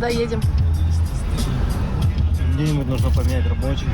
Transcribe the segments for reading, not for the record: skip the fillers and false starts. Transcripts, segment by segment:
Куда едем? Где-нибудь нужно поменять рабочих.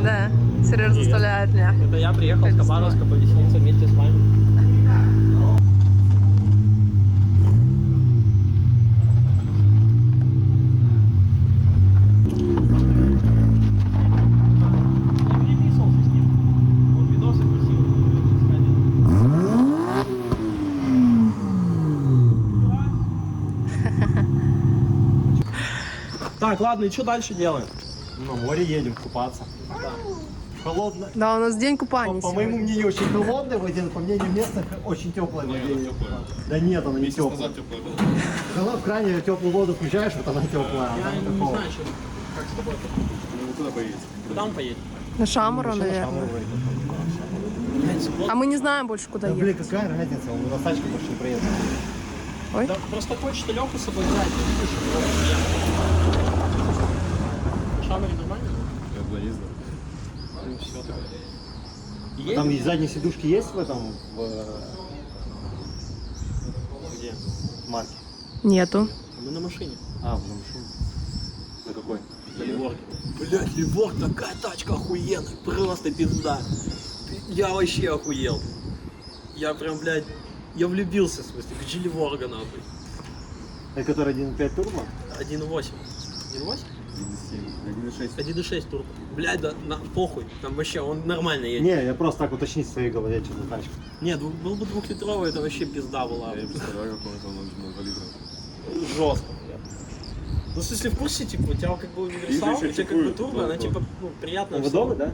Да, Сереж заставляет меня. Это я приехал с Хабаровска повеселиться вместе с вами. Так, ладно, и что дальше делаем? На море едем купаться. Холодно. Да, у нас день купания. По моему мнению, очень холодная вода, по мнению местных, очень теплая вода. Да нет, она не теплая. Когда в крайне теплую воду включаешь, вот она теплая. Я не знаю, что, как с тобой. Куда поедете? Куда он поедет? На Шамару, наверное. А мы не знаем больше, куда Да ехать. блин, какая разница, он на тачке больше не проедет. Ой. Да просто хочется Леху с собой взять. Видишь, его приехал. Шамаре нормально? Я туда ездил. Ну все так. Там и задние сидушки есть в этом, Где? в марке? Нету. Мы на машине. А, в машине. На какой? На Ливорге. Блять, Ливорг, такая тачка охуенная. Просто пизда. Я вообще охуел. Я прям, блядь, я влюбился, в смысле. Где Ливорга, нахуй? Это который 1.5 турбо? 1.8. 1.8? 1.6. 1.6 турбо. Блядь, да похуй. Там вообще он нормально едет. Не, я просто так уточнить в своей голове, что за тачка. Нет, был бы двухлитровый, это вообще пизда была. Я не представляю, как он там на 2 литра. Жестко. Ну, в смысле, в курсе, типа, у тебя как бы универсал, у тебя как бы турбо, она типа, ну, приятная. Вдовы, да?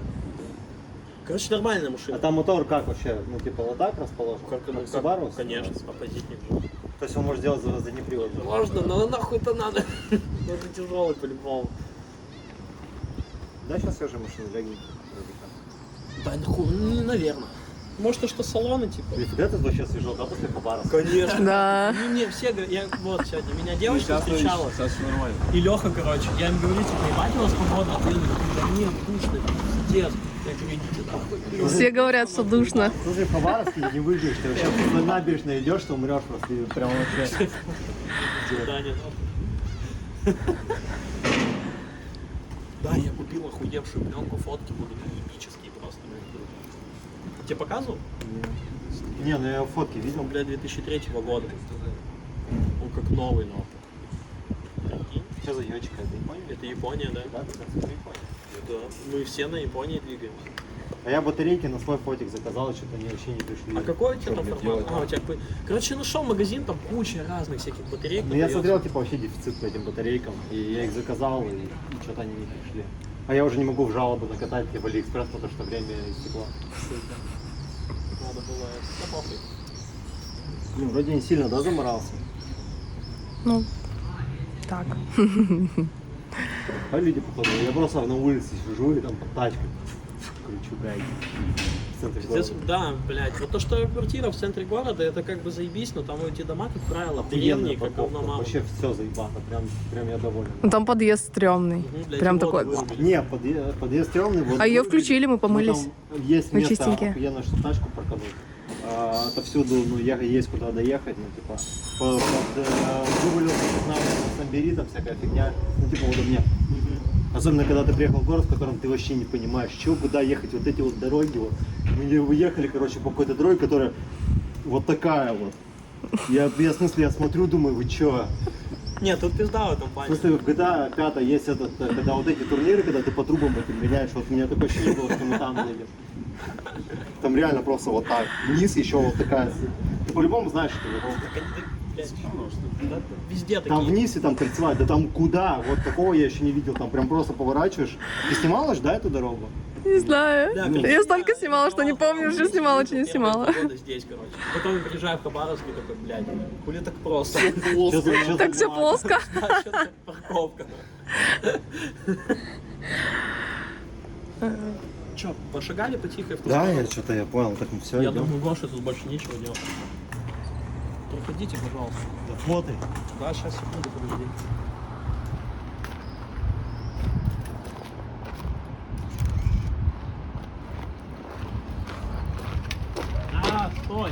Короче, нормальная машина. А там мотор как вообще? Ну, типа вот так расположен? Как, ну, в Subaru? конечно, оппозитник. То есть он может делать задний привод? Можно, но нахуй это надо. Он же тяжелый по-любому. Да, сейчас скажи машину легенькую. Да, нахуй, ну, наверное. Может, то, что салоны, типа. Нифига ты вообще свежал, да, после Хабаровска? Конечно. Да. Не, все говорят, я вот сегодня, меня девочка встречала. Сейчас все нормально. И Леха, короче, я им говорю, типа, ебать у вас погода, а ты да нет, душно, пиздец. Я говорю, идите нахуй. Все говорят, что душно. Слушай, в Хабаровске не выйдешь, ты вообще на набережной идешь, что умрешь просто, и прям вообще. Да, нет. Да, я купил охуевшую пленку, фотки будут эпические просто. Тебе показывал? Не, ну я фотки Он, видел. блядь, 2003 года. Он как новый, нахуй. Прикинь. Что за девочка, это Япония? Это Япония, да? Да, это Япония. Да. Мы все на Японии двигаемся. А я батарейки на свой фотик заказал, и что-то они вообще не пришли. А какой у тебя там мне формат? делать? А, у тебя... Короче, нашел магазин, там куча разных всяких батареек. Ну я продается. смотрел, типа, вообще дефицит по этим батарейкам, и я их заказал, и что-то они не пришли. А я уже не могу в жалобу накатать в Алиэкспресс, потому что время истекло. Надо было... Да похуй. Ну, вроде не сильно, да, заморался? Ну, так. А люди, походу, я просто на улице сижу, и там под тачкой. кручу гайки. В центре Здесь, города. да, блядь. Вот то, что квартира в центре города, это как бы заебись, но там эти дома, как правило, древние, как парковка. говно мама. Вообще все заебато, прям я доволен. Ну, там подъезд стрёмный. Блядь, Прям и воду такой. вырубили. Не, подъезд стрёмный. Вот А ее вырубили. включили, мы Ну, помылись. там есть Мы место чистенькие. охуенно, что тачку паркануть. Отовсюду, ну, есть куда доехать, ну, типа, вывалился на Самбери, там всякая фигня, ну, типа, вот у меня. Особенно, когда ты приехал в город, в котором ты вообще не понимаешь, что, куда ехать, вот эти вот дороги, вот. Мы уехали, короче, по какой-то дороге, которая вот такая вот. Я в смысле, я смотрю, думаю, вы чё? Нет, тут пизда в этом В плане. смысле, в GTA 5 есть этот, когда вот эти турниры, когда ты по трубам этим гоняешь, вот у меня такое ощущение было, что мы там едем. Там реально просто вот так. Вниз еще вот такая. Ты по-любому знаешь, что это. Блядь, да, везде такие. Там вниз и там кольцевая, да там куда? Вот такого я еще не видел. Там прям просто поворачиваешь. Ты снимала же, да, эту дорогу? Не знаю. Да, Я столько снимала, что не помню, уже снимала, что не снимала. Первые 2 года здесь, короче. Потом я приезжаю в Хабаровск и такой, блядь, хули так просто. Так все плоско. Да, что-то парковка. Че, пошагали потихо? Да, что-то я понял, так мы все. Я думаю, Гоша, тут больше нечего делать. Проходите, пожалуйста. Да фото. Да, сейчас, секунду, подожди. Стой!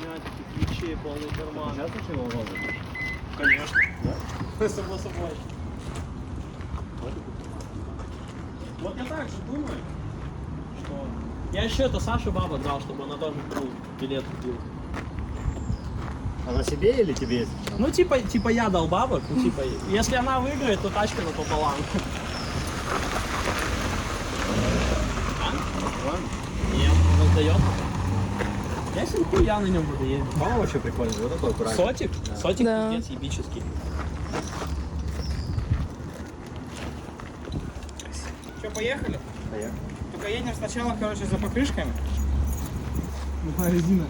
Мячики, ключи, полный карман. Сейчас начал розыгрыш? Конечно. Да? Само собой. Вот я так же думаю, что... Я еще это Саше баба дал, чтобы она тоже билет купила. А на себе или тебе? Ну, типа я дал бабок, ну, типа, если она выиграет, то тачка напополам. Нет, раздает. Я с нихуя на нем буду ездить. Мама вообще прикольный, вот такой аккуратный. Сотик? Сотик Да. пиздец ебический. Че, поехали? Поехали. Только едем сначала, короче, за покрышками. Нужна резина.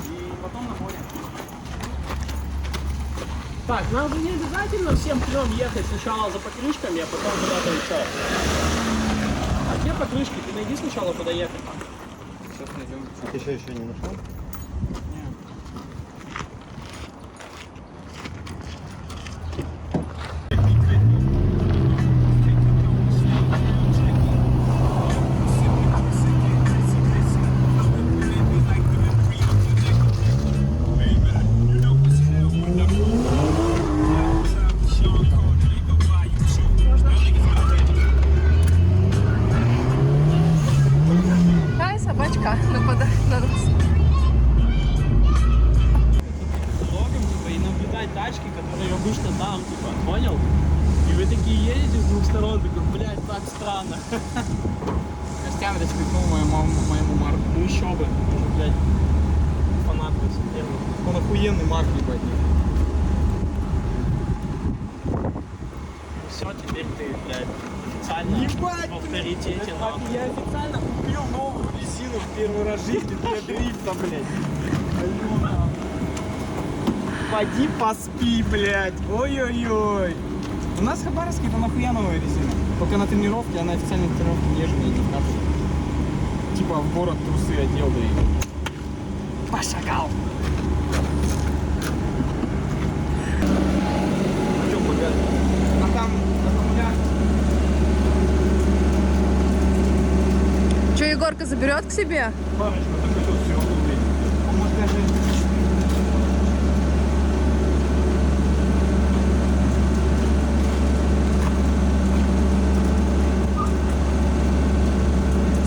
И потом на море. Так, нам же не обязательно всем трем ехать сначала за покрышками, а потом куда-то еще. А где покрышки? Ты найди сначала, куда ехать. Сейчас найдем. А ты еще не нашел? Ай, собачка нападает на нас. Дорогам, типа, и наблюдать тачки, которые обычно там, типа, понял? И вы такие едете с двух сторон, такой, блядь, так странно. Костян респектнул моему Марку. Ну еще бы, уже, блядь, фанат первый. Он охуенный Марк, ебать. Все, теперь ты, блядь, официально в авторитете. нахуй. Я официально купил новую резину в первый раз в жизни для дрифта, блядь. Поди поспи, блядь. Ой-ой-ой. У нас в Хабаровске это нахуя новая резина. Только на тренировке, а на официальной тренировке не езжу, я не вхожу. Типа в город трусы одел, да и пошагал. Чё, погоди? А там аккумулятор. Че, Егорка заберет к себе? Парочка, так это все блядь. А может даже...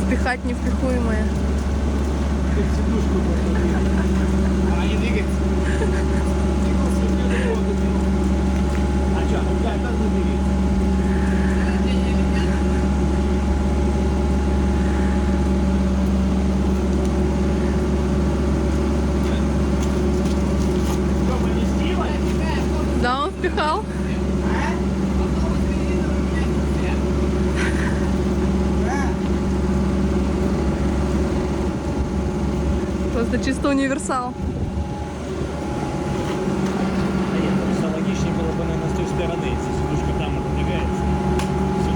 Спихать невпихуемое. Она не двигается. А что, ну, блядь, как вы двигаетесь? Что, поместилось? Да, он впихал. Просто чисто универсал. Все логичнее было бы, наверное, с той стороны, если сидушка там отодвигается. Все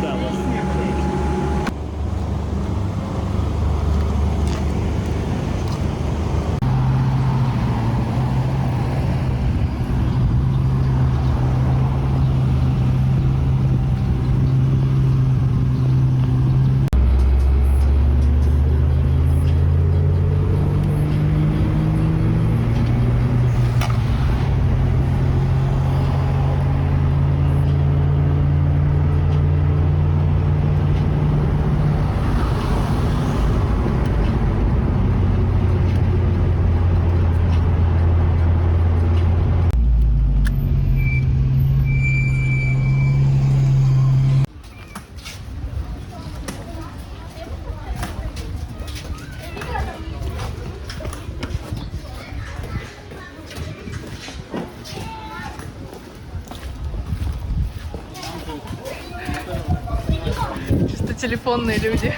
телефонные люди.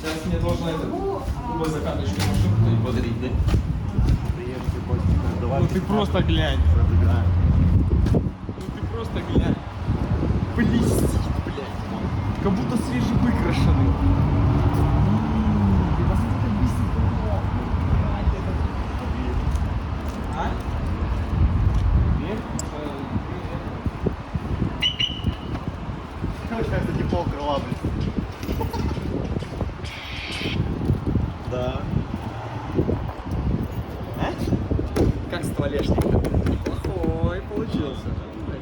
Сейчас мне должно это губы закаточку машинку и подарить, да? Ну ты просто глянь. Ну ты просто глянь. Блестит, блядь. Как будто свежевыкрашенный. Ты посмотри, как блестит. А? Кстати, пол крыла, блин. Да. Как стволешник. Неплохой получился.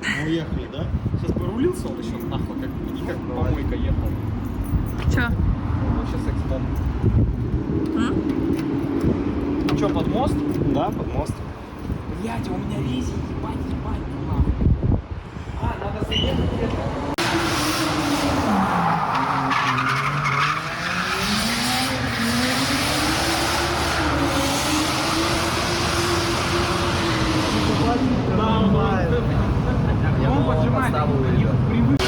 Мы уехали, да? Сейчас бы рулился он еще нахуй, как, не как помойка ехал. Чё? Вот сейчас экспом. Че, под мост? Да, под мост. Блядь, у меня рези, ебать, нахуй. А, надо заехать где-то. Он поджимает. Привык.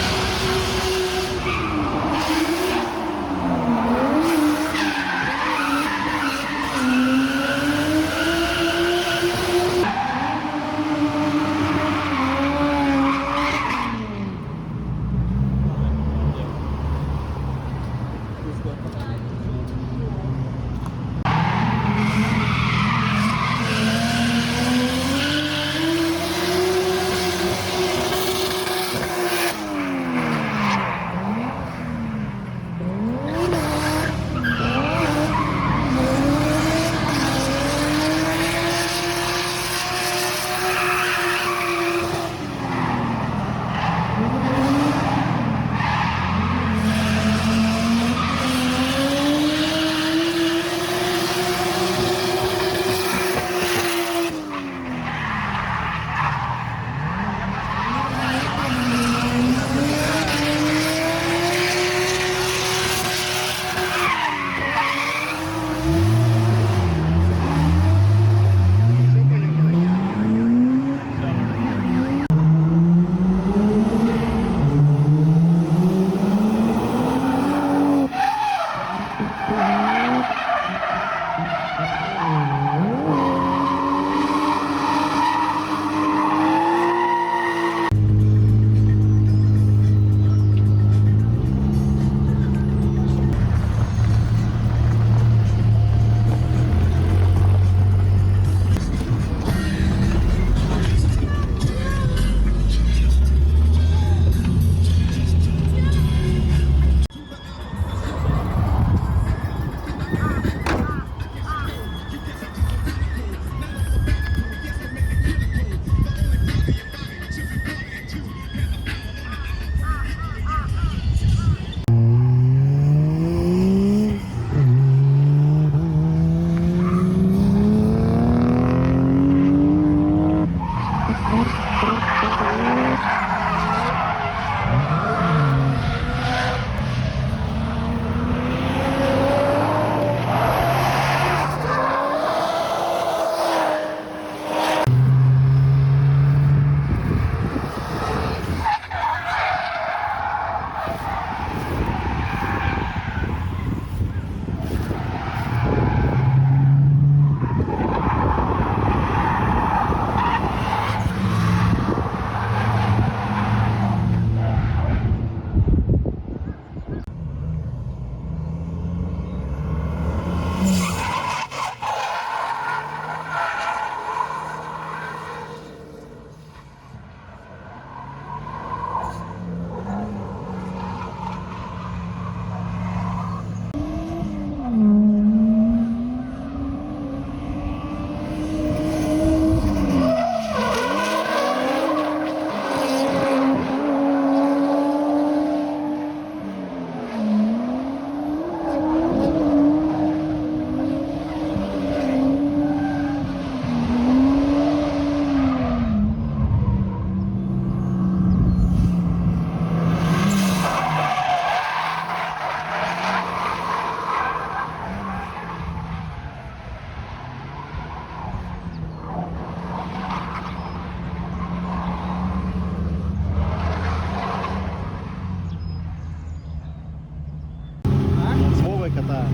катаю.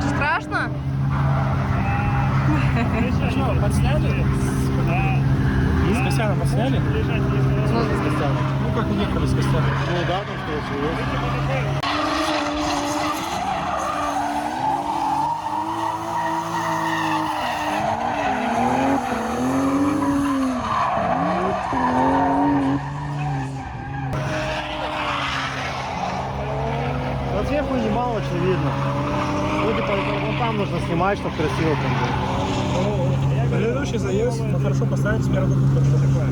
Страшно? Что, подсняли? С Костяна подсняли? Ну, как уехали с Костяна. Ну да, там что есть. Вот сверху немало чего видно. Ну, типа, вот там нужно снимать, чтобы красиво там было. Предыдущий заезд, но хорошо поставить с первого выхода, что такое.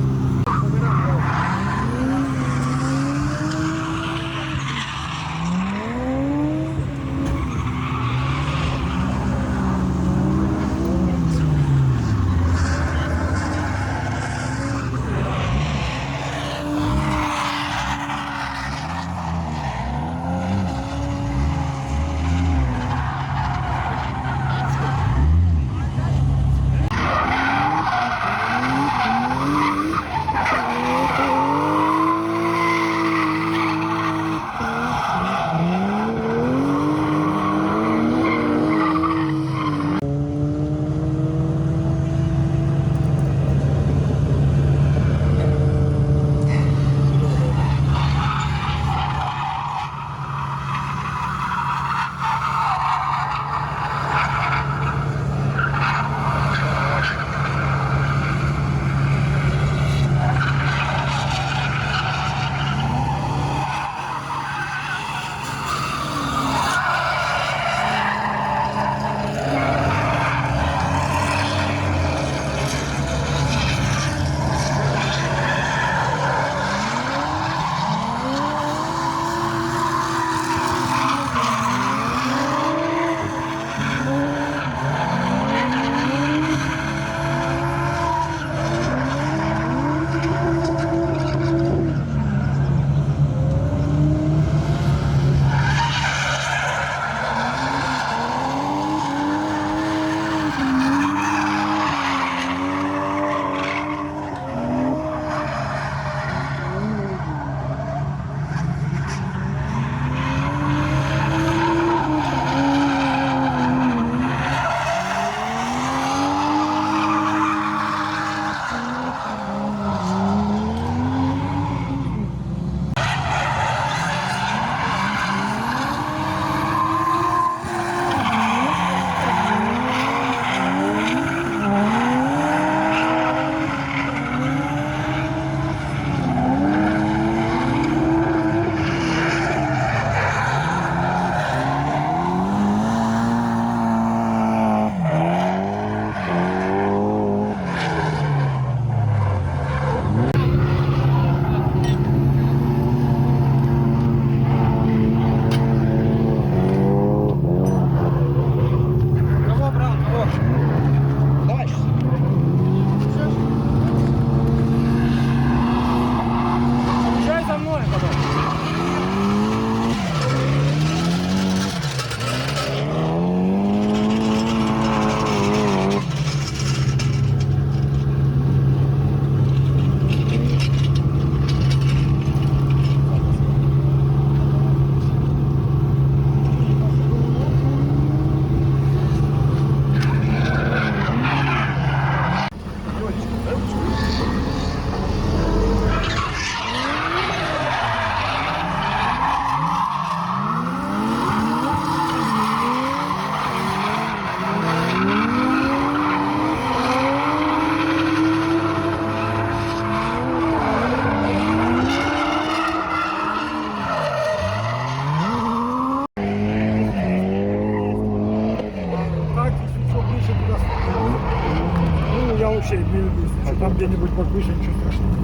вообще не люблю. А там где-нибудь повыше, ничего страшного.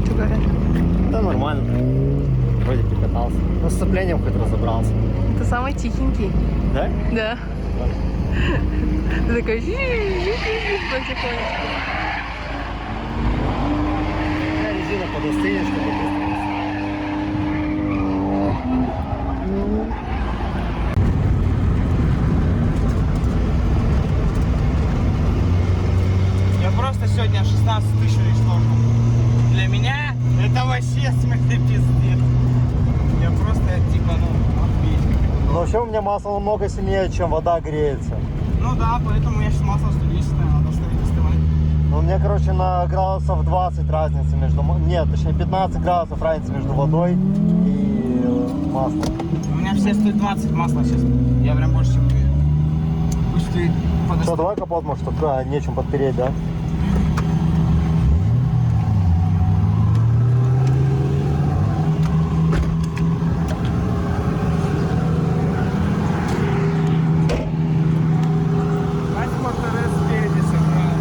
Что говорят? Да нормально. Вроде прикатался. Ну, с сцеплением хоть разобрался. Ты самый тихенький. Да? Да. Ты такой потихонечку. Резина подостынет, чтобы быстро. сегодня 16 тысяч пришло. Для меня это вообще смертный пиздец. Я просто, типа, ну, охуеть. Но вообще у меня масло намного сильнее, чем вода греется. Ну да, поэтому я сейчас масло 110, надо ставить остывать. Ну, у меня, короче, на градусов 20 разница между... Нет, точнее 15 градусов разница между водой и маслом. У меня все стоит 20 масла сейчас. Я прям больше чем уверен. Пусть ты Что, подоставь. давай капот, может, только нечем подпереть, да? Давайте полторы спереди сыграем.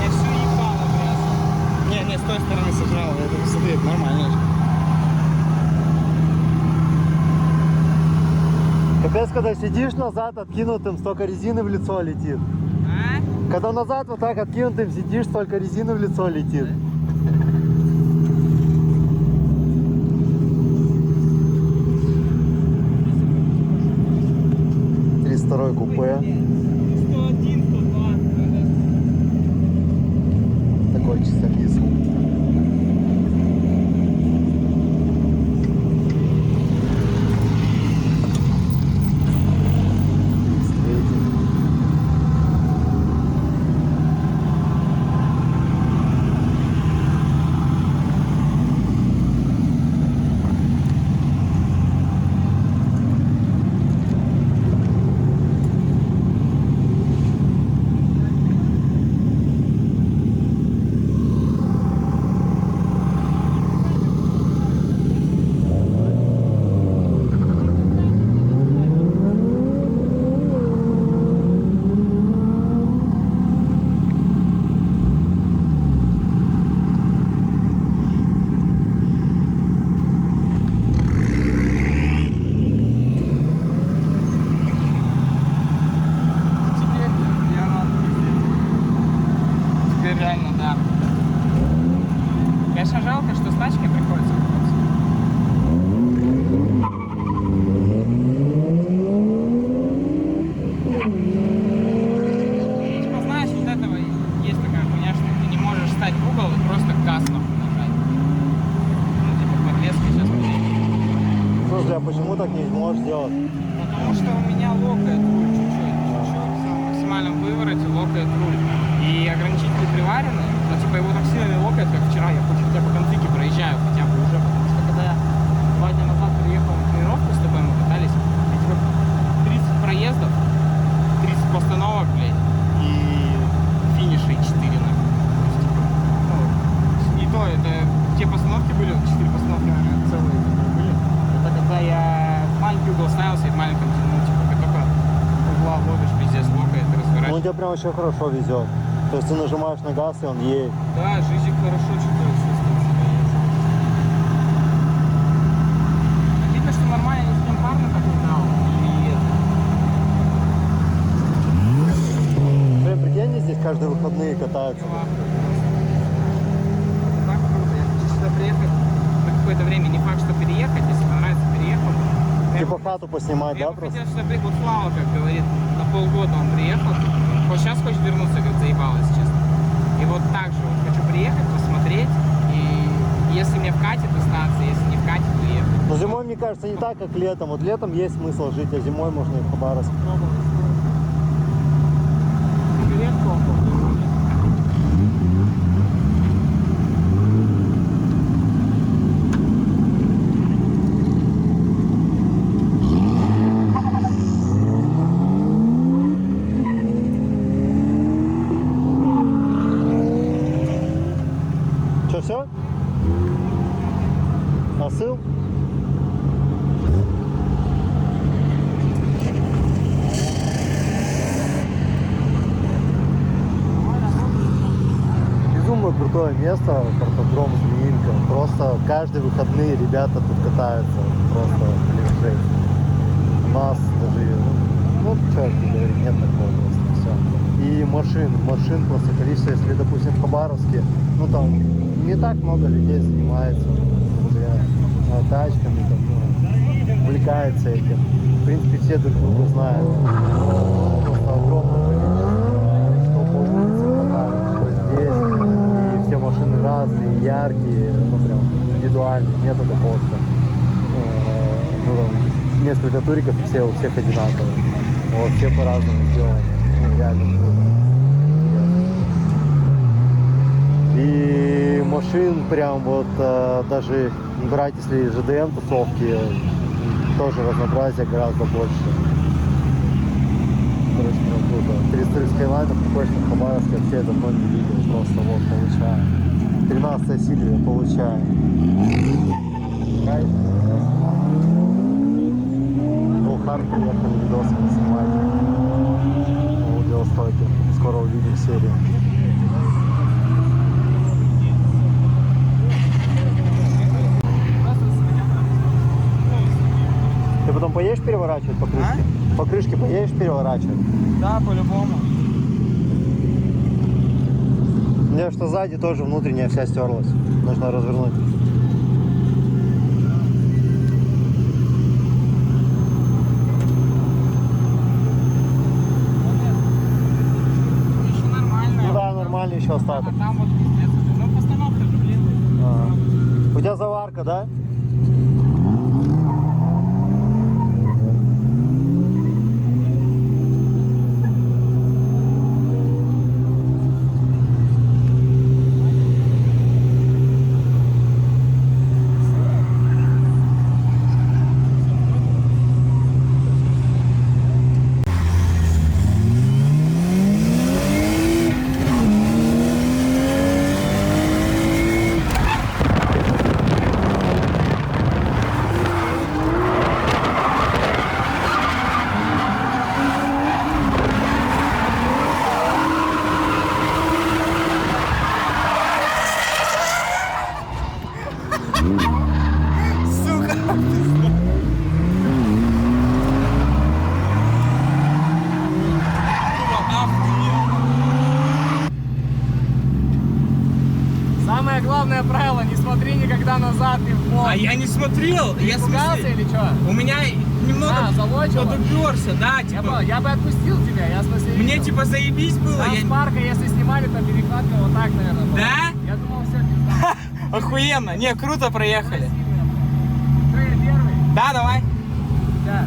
Я все ебало, блядь. Не, с той стороны сожрал. Это, смотри, это нормально. Капец, когда сидишь назад откинутым, столько резины в лицо летит. А? Когда назад вот так откинутым сидишь, столько резины в лицо летит. Второй купе. 101, 102. Такой чисто лис. Реально, да. Конечно, жалко, что с тачкой приходится кататься. Типа, знаешь, вот этого есть такая хуйня, что ты не можешь встать в угол и просто газ нахуй нажать. Ну, типа, подлеска сейчас будет. Слушай, а почему так не можешь делать? Потому что у меня локает руль чуть-чуть. Чуть-чуть, в максимальном вывороте локает руль. И ограничители приварены, но типа его так сильно не локает, как вчера. Я хоть хотя бы концики проезжаю хотя бы уже, потому что когда я 2 дня назад приехал на тренировку с тобой, мы катались, и типа 30 проездов, 30 постановок, блядь, и финиши 4 нахуй. То есть, типа, ну, и то, это те постановки были, 4 постановки, наверное, целые, которые были. Это когда я в маленький угол ставился и в маленьком тянул, типа, как только угла ловишь, пиздец локает, Ну, он разворачиваешь. тебя прям вообще хорошо везет. То есть ты нажимаешь на газ, и он едет. Да, жизнь хорошо чувствует себя. Видно, что нормально не с ним парно так узнал. Блин, прикинь, они здесь каждые выходные катаются. Так круто. Я хочу сюда приехать на какое-то время. Не факт, что переехать. Если понравится, переехал. Типа хату поснимать, Я да, бы просто? хотел сюда приехать. Вот Слава, как говорит, на полгода он приехал. Вот сейчас хочет вернуться, говорит, заебалась, честно. И вот так же вот хочу приехать, посмотреть. И если мне вкатит, остаться. Если не вкатит, то ехать. Но зимой, мне кажется, не так, как летом. Вот летом есть смысл жить, а зимой можно и в Хабаровск. Сигаретку. Что, все? Осыл? Безумно крутое место, картодром Змеинка. Просто каждые выходные ребята тут катаются. Просто блин, жесть. У нас даже, ну черт не говорит, нет такого просто, все. И машин просто количество, если, допустим, в Хабаровске, ну там не так много людей занимается тачками, там, ну, увлекается этим. В принципе, все друг друга знают. Просто огромное количество. Что по несколько туриков, и все у всех одинаковые. Вот, все по-разному сделаны. Ну, реально круто. И машин прям вот даже брать, если ЖДМ тусовки, тоже разнообразие гораздо больше. Короче, прям круто. 303 Skyline приходишь на Хабаровск, вообще я давно не видел, просто вот получаю. 13 Сильвия получаю. Кайф. Ну, Хард приехали видосы снимать. Аудиостойки. Скоро увидим серию. Ты потом поедешь переворачивать по крышке? По крышке поедешь переворачивать? Да, по-любому. У меня что сзади тоже внутренняя вся стерлась. Нужно развернуть. Еще нормально. Ну да, нормально еще остаток. А там вот пиздец. Ну, постановка же, блин. У тебя заварка, да? Самое главное правило, не смотри никогда назад и в пол. А я не смотрел, я Испугался смысл. или что? У меня немного залочило? подуперся, да, типа. Я бы отпустил тебя, я в смысле Мне видел. типа заебись было, Там я... с парка, если снимали, то перекладка вот так, наверное, была. Да? Я думал, все, пизда. Охуенно, не, круто проехали. Трейлер первый? Да, давай. Да.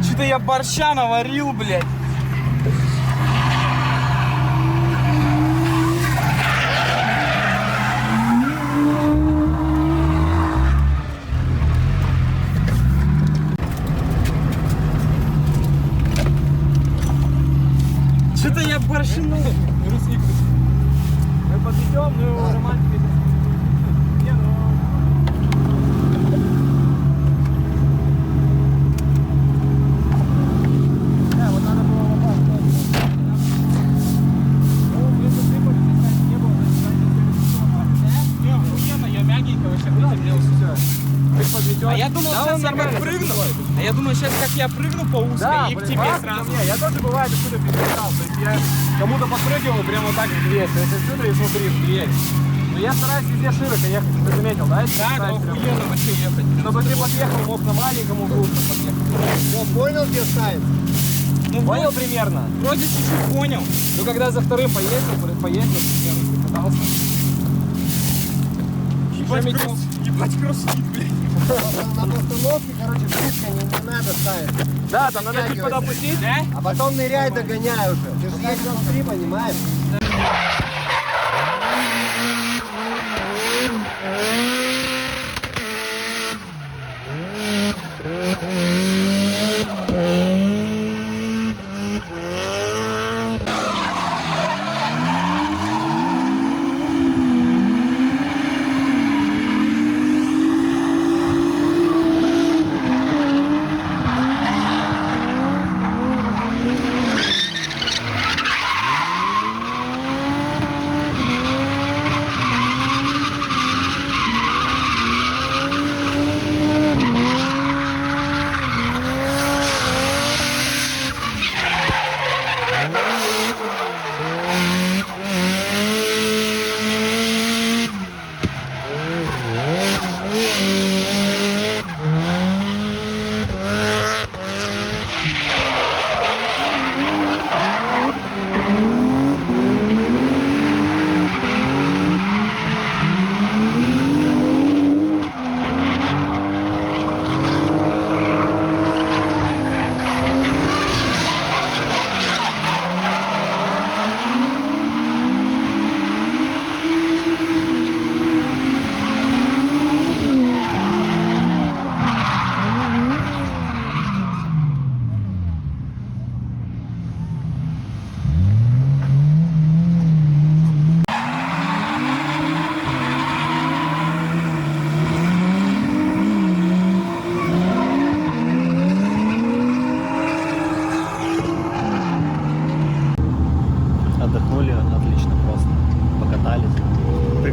Что-то я борща наварил, блядь. Что-то я борщинул. Мы подведем, ну, романтика. Не, ну... Да, вот надо было лопату. Ну, если сыпали, то, кстати, не было, значит, не, охуенно, я мягенько вообще приземлился. Вы подведете. А я думал, Да, сейчас он я как нормально прыгну. подходит. А я думаю, сейчас как я прыгну по узкой и к тебе сразу. Я тоже бывает отсюда перелетал. То есть я кому-то подпрыгивал прямо вот так в дверь. То есть отсюда и внутри в дверь. Но я стараюсь везде широко ехать, ты заметил, да? Если Да, ставить прям- охуенно вообще ехать. Чтобы ты подъехал, мог на маленьком углу подъехать. Понял, где ставить? Ну, Понял примерно? вроде чуть-чуть понял. Ну когда за вторым поездил, примерно, катался. Ебать кроссфит, блядь. На постановке, короче, близко не надо ставить. Да, там надо чуть подопустить. Да? А потом ныряй, догоняй уже. Ты же едешь внутри, понимаешь?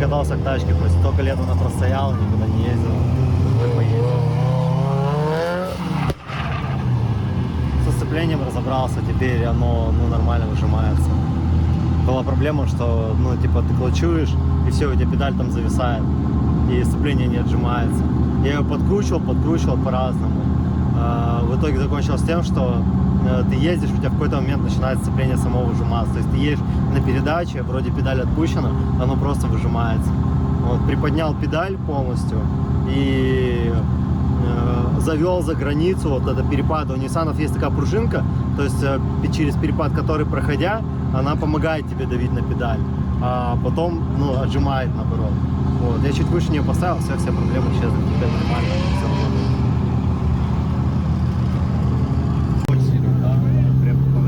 прикатался к тачке, просто столько лет она простояла, никуда не ездил. Поездил. Со сцеплением разобрался, теперь оно нормально выжимается. Была проблема, что типа ты клатчуешь, и все, у тебя педаль там зависает, и сцепление не отжимается. Я ее подкручивал по-разному. В итоге закончилось тем, что ты ездишь, у тебя в какой-то момент начинает сцепление само выжиматься. То есть ты едешь на передаче, вроде педаль отпущена, оно просто выжимается. Вот, приподнял педаль полностью и завел за границу вот это перепад. У Ниссанов есть такая пружинка, то есть через перепад которой проходя, она помогает тебе давить на педаль, а потом отжимает наоборот. Вот. Я чуть выше нее поставил, все проблемы исчезли, теперь нормально, все работает.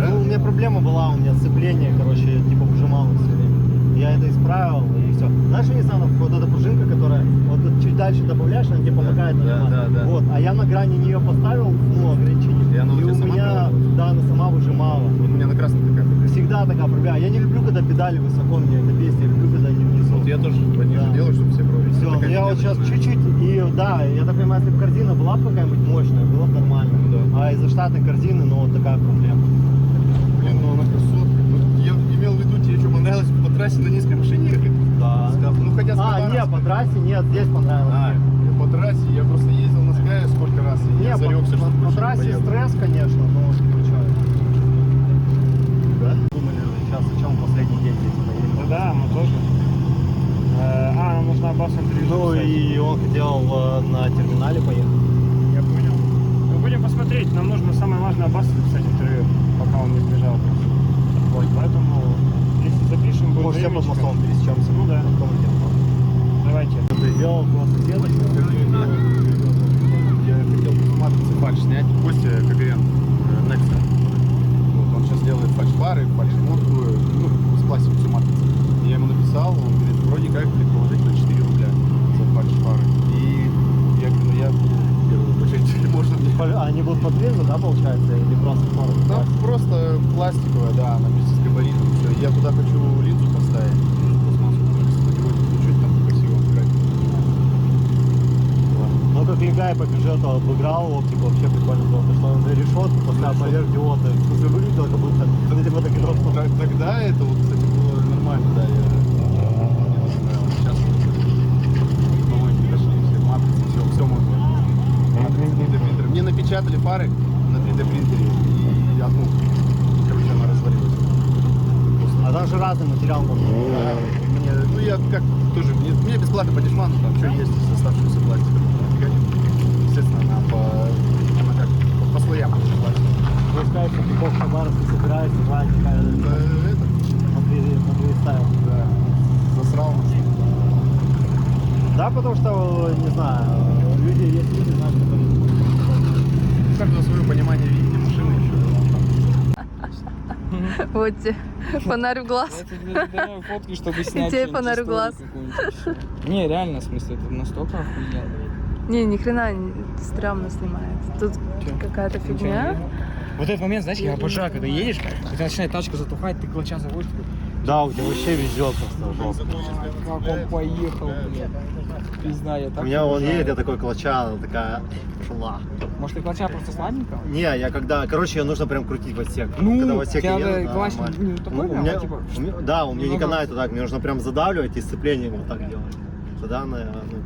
У меня проблема была, у меня сцепление, короче, типа выжималось все время. Я это исправил и все. Знаешь, у Ниссанов вот эта пружинка, которая вот чуть дальше добавляешь, она тебе помогает нажимать. Да. Вот, а я на грани нее поставил, ограничение. И она у тебя сама меня, да, она сама выжимала. Вот у меня на красном такая. Всегда такая проблема. Я не люблю, когда педали высоко, мне это бесит. Я люблю, когда они внизу. Вот я тоже пониже делаю, чтобы все вроде. Все, Такая я вот делаешь, сейчас да. чуть-чуть, и да, я так понимаю, если бы корзина была бы какая-нибудь мощная, было бы нормально. Да. А из-за штатной корзины, вот такая проблема. Блин, она красотка. Я имел в виду, тебе что, понравилось по трассе на низкой машине ехать? Да. Ну хотя с Нет, по трассе нет, здесь понравилось. по трассе я просто ездил на Скае сколько раз, и я Не, зарекся, что по больше не трассе поеду. стресс, конечно, но включаю. Да? Думали сейчас, о чем последний день здесь поедем. Да, мы тоже. Нам нужна баса интервью. Ну и он хотел на терминале поехать. Я понял. Мы будем посмотреть, нам нужно самое важное баса записать интервью, пока он не сбежал. Вот, поэтому, если запишем, будет Может, все под времечко. мостом пересечемся. Ну да. Потом идем. Давайте. Ты сделал просто сеточку, Я хотел матрицы фальш снять. Костя Кагарян, Некса. Вот, он сейчас делает фальш-пары, фальш-модку, с пластиком всю матрицу. Я ему написал, он говорит, вроде как предположительно 4 рубля за фальш-пары. И я говорю, я первую очередь, можно мне... Они будут под линзу, да, получается? Или просто форма? Там просто пластиковая, да, она вместе с габаритом. Все. Я туда хочу линзу поставить, пластмассу, чуть там красиво играть. Ну, как Легай по бюджету обыграл оптику, вообще прикольно было, потому что он за решетку поставил поверх диода. В смысле, выглядело, как будто, типа, так и Тогда это вот, кстати, было нормально, да, мне тоже нравилось. Сейчас, по-моему, дошли все матрицы, все можно. Матрицы 3D принтера. Мне напечатали фары на 3D принтере и одну, короче, она развалилась. А там же разный материал можно. Мне, я как тоже, мне бесплатно по дешману, там что есть из оставшегося пластика. Естественно, она как по слоям пластик. Вы сказали, что Пиков Хабаровск собирается, брать такая... Это, Смотри, ставил. да, засрал нас. Да, потому что, не знаю, есть люди, знаешь, которые... У каждого свое понимание видения машины еще. Вот тебе фонарь в глаз. Я тебе кидаю фотки, чтобы снять тебе что-нибудь, фонарь в историю глаз. какую-нибудь еще. Не, реально, в смысле, это настолько охуенно. Не, ни хрена стрёмно снимается. Тут какая-то фигня. Вот этот момент, знаешь, я обожаю, когда едешь, у тебя начинает тачка затухать, ты клатча заводишь, такой, Да, у тебя вообще везет просто жестко. как он поехал, блядь. Пизда, я так У меня он обожаю. едет, я такой клатча, она такая шла. Может, ты клатча просто слабенького? Не, я когда, короче, ее нужно прям крутить в отсек. Ну, Когда в отсеке тебя еду, да, клатч нормально. не такой Ну, прям, у меня, а типа да, у меня не немного- канает так, мне нужно прям задавливать и сцепление вот так делать. Тогда она,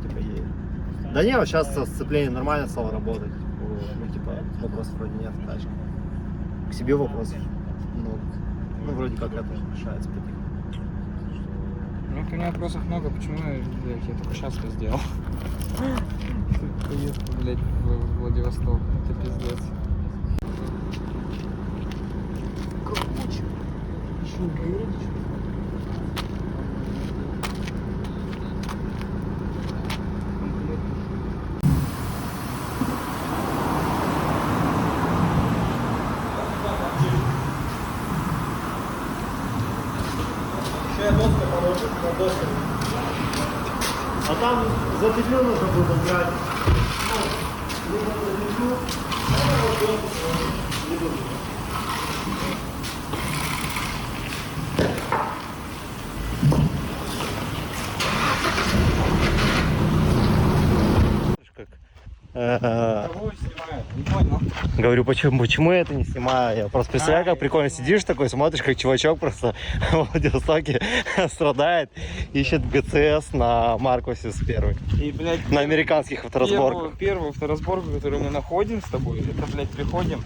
типа, едет. Да не, вот сейчас сцепление нормально стало работать. Ну, типа, вопросов вроде нет в тачке. К себе вопросов много. Ну, вроде как это решается потихоньку. Ну, у меня вопросов много, почему блядь, я только сейчас это сделал? Поездку, блядь, в Владивосток, это пиздец. Короче, еще в городе А там за петлю нужно будет брать. Либо за петлю, либо Кого снимают? Не понял. Говорю, почему я это не снимаю? Я просто представляю, как прикольно сидишь такой, смотришь, как чувачок просто в Владивостоке страдает, ищет ГЦС на Маркусе с первой. И, блядь, На американских авторазборках. первую авторазборку, которую мы находим с тобой, это, блядь, приходим,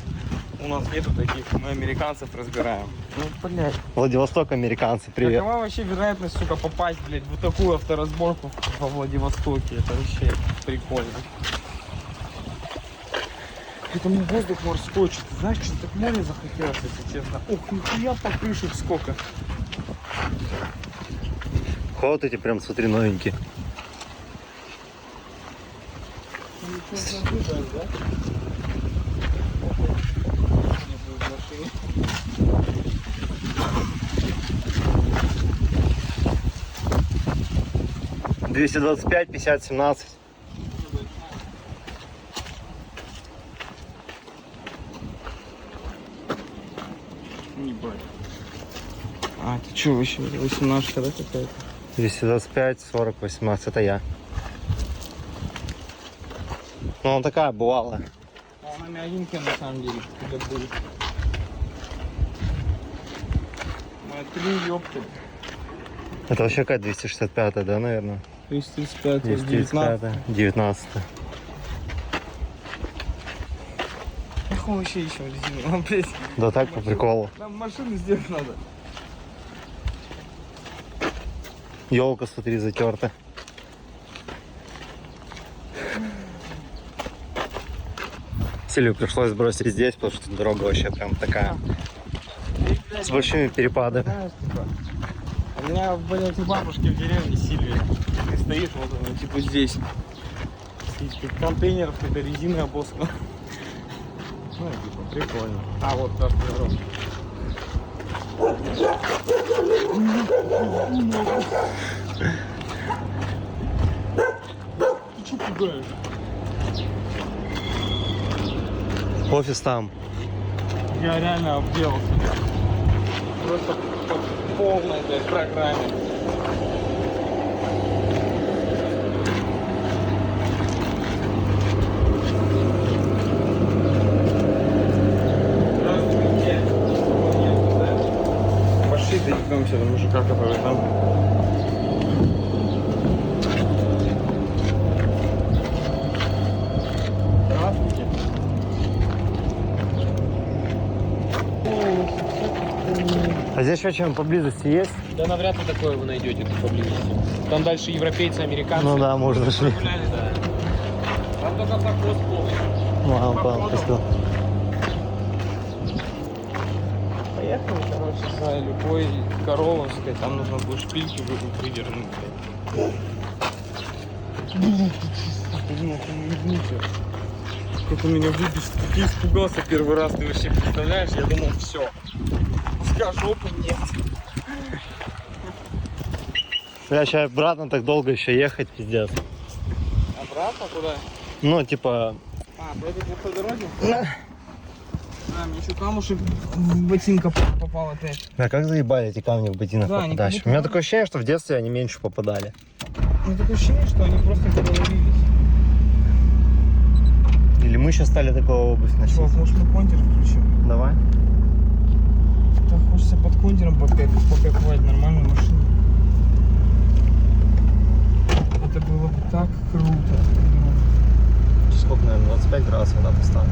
у нас нету таких, мы американцев разбираем. Ну, блядь. Владивосток, американцы, привет. Какова вообще вероятность, сука, попасть, блядь, в вот такую авторазборку во Владивостоке? Это вообще прикольно. Этому воздух морской, что ты знаешь, что так море захотелось, если честно. Ух, нихуя покрышек сколько. Вот эти прям, смотри, новенькие. $225, 50, 17. Ебать. А, ты что, вообще 18 да, какая-то? 225, 40, 18. Это я. Ну, она такая бывалая. А она мягенькая на самом деле, когда будет. Смотри, ёпта. Это вообще какая 265, да, наверное? 335, 235, 19. Нахуй вообще еще резину, а, блядь. Да так, по приколу. Нам машину сделать надо. Елка, смотри, затерта. Силию пришлось бросить здесь, потому что дорога вообще прям такая. С большими перепадами. Знаешь, типа, у меня, блядь, у бабушки в деревне Сильвия. Ты стоишь, вот она, типа здесь. И контейнер какой-то резины обоссана. Ну, типа, прикольно. А, вот наш дорога. Ты что пугаешь? Офис там. Я реально обделался. Просто по полной, блядь, программе. Пошли доебемся до мужика, который там. Здравствуйте. А здесь еще чем поблизости есть? Да навряд ли такое вы найдете тут поблизости. Там дальше европейцы, американцы. Ну да, мы уже зашли. Гуляли, да. Там только покос полный. Ладно, понял, спасибо. Поехали, короче, за любой Корововской, там нужно будет шпильки выдернуть, блядь. Как у меня выбежит, как я испугался первый раз, ты вообще представляешь? Я думал, все. Пускай жопы нет. Я сейчас обратно так долго еще ехать, пиздец. Обратно куда? Ну, типа... А, по этой плохой дороге? Да. А, мне еще камушек в ботинка попал опять. Да как заебали эти камни в ботинок Да, они попадать? как будто- У меня такое ощущение, что в детстве они меньше попадали. Ну, такое ощущение, что они просто договорились. Или мы сейчас стали такого обувь носить? Чувак, может мы кондер включим? Давай. Так хочется под кондером покайфовать нормальную машину. Это было бы так круто. Сколько, наверное, 25 градусов надо поставить.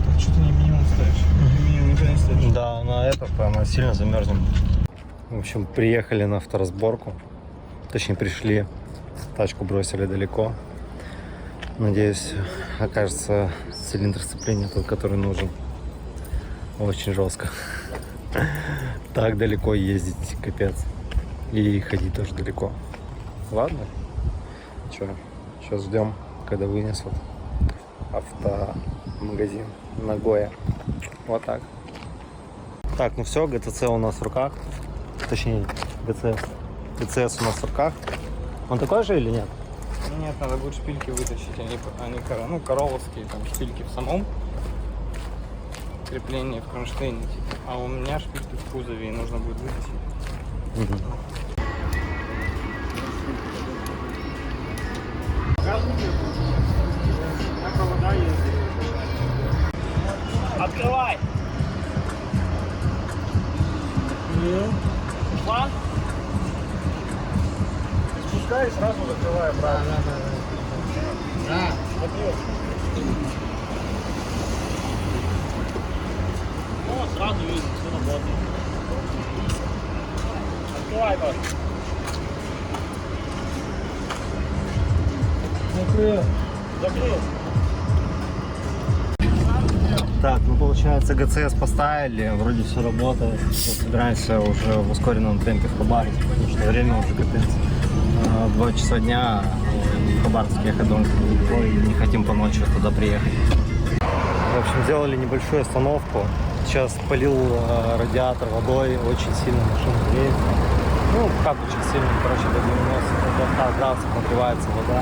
Так что ты не минимум ставишь? Минимум никогда не ставишь. Да, на это прямо сильно замерзнем. В общем, приехали на авторазборку. Точнее, пришли. Тачку бросили далеко. Надеюсь, окажется цилиндр сцепления тот, который нужен. Очень жестко. Так далеко ездить, капец. И ходить тоже далеко. Ладно. Че, сейчас ждем, когда вынесут автомагазин Нагоя. Вот так. Так, ну все, ГТЦ у нас в руках. Точнее, ГЦС. ГЦС у нас в руках. Он такой же или нет? Нет, надо будет шпильки вытащить, они ну, корововские, там шпильки в самом креплении, в кронштейне, типа. А у меня шпильки в кузове, и нужно будет вытащить. Открывай! Ушла? Спускай и сразу закрывай обратно. О, сразу видно, все работает. Открывай, Паш. Закрыл. Так, ну получается ГЦС поставили, вроде все работает. Сейчас собираемся уже в ускоренном темпе в Хабаровск, потому что время уже капец. 2 часа дня, в Хабаровске ехать долго и не хотим по ночи туда приехать. В общем, сделали небольшую остановку. Сейчас полил радиатор водой, очень сильно машина греет. Ну, как очень сильно, короче, до 90 градусов нагревается вода.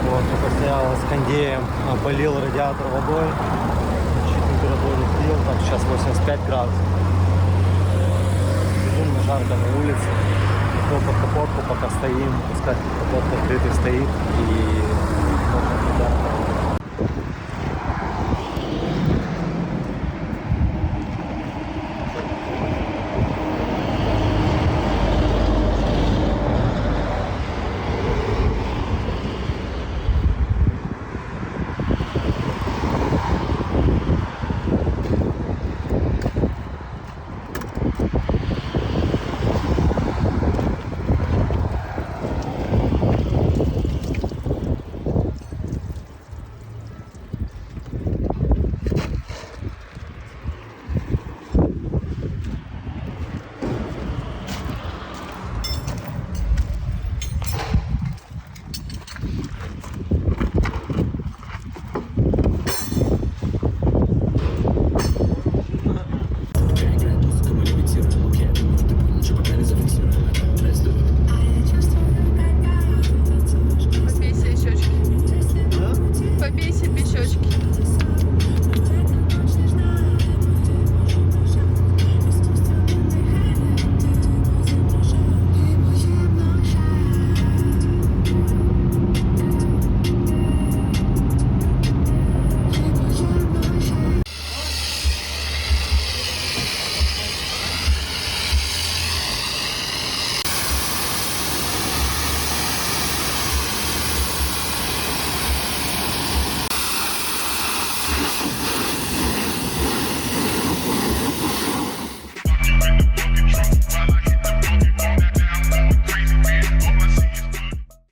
Вот, постоял с кондеем, полил радиатор водой, чуть температуру слил, там сейчас 85 градусов. Безумно жарко на улице. Под капотку пока стоим, пускай капот открытый стоит и можно туда